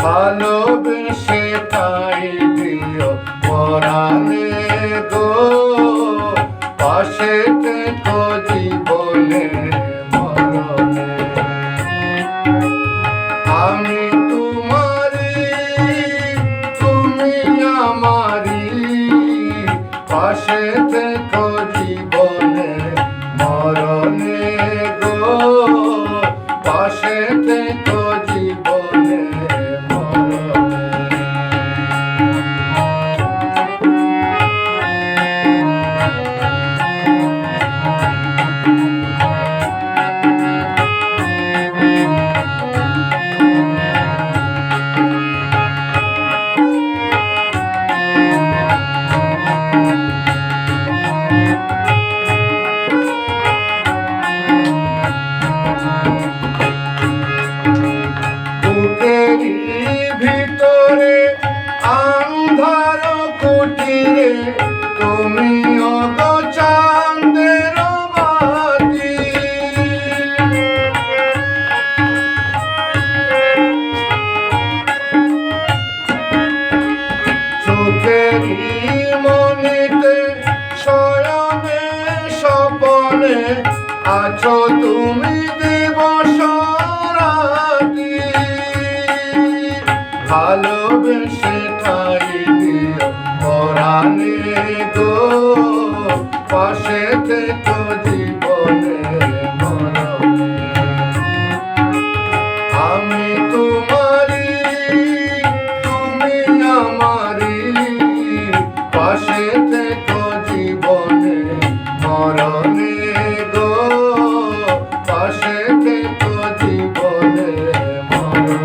ভালোবেসে ঠাই দিও পরাণে গো, পাশে থেকো জীবনে মরণে। আমি তোমারি, তুমি আমারি, পাশে থেকো জীবনে মরণে গো, পাশে থেকো জীবনে মরণে। বুকেরই ভিতরে আন্ধার কুটিরে তুমি ওগো চাঁদের বাতি, চোখেরই মনিতে শয়নে স্বপনে আছো তুমি দিবস রাতি। ভালোবেসে ঠাই দিও পরাণে গো, পাশে থেকো জীবনে মরণে। আমি তোমারি, তুমি আমারি, পাশে থেকো জীবনে মরণে গো, পাশে থেকো জীবনে মরণে।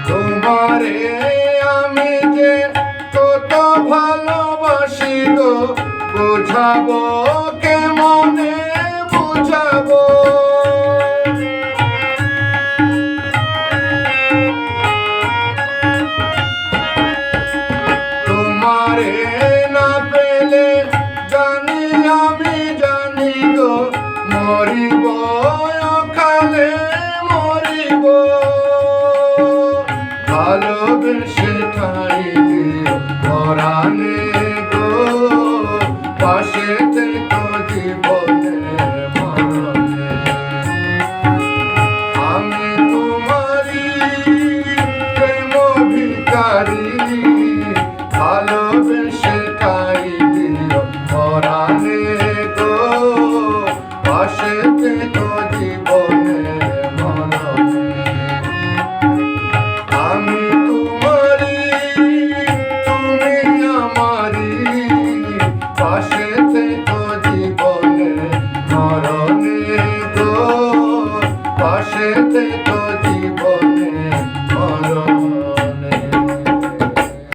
তোমারে আমি যে কত ভালোবাসি গো, বুঝাবো কেমনে বুঝাবো। তোমারে না পেলে জানি আমি জানি গো, মরিব অকালে মরিব। ভালোবেসে ঠাই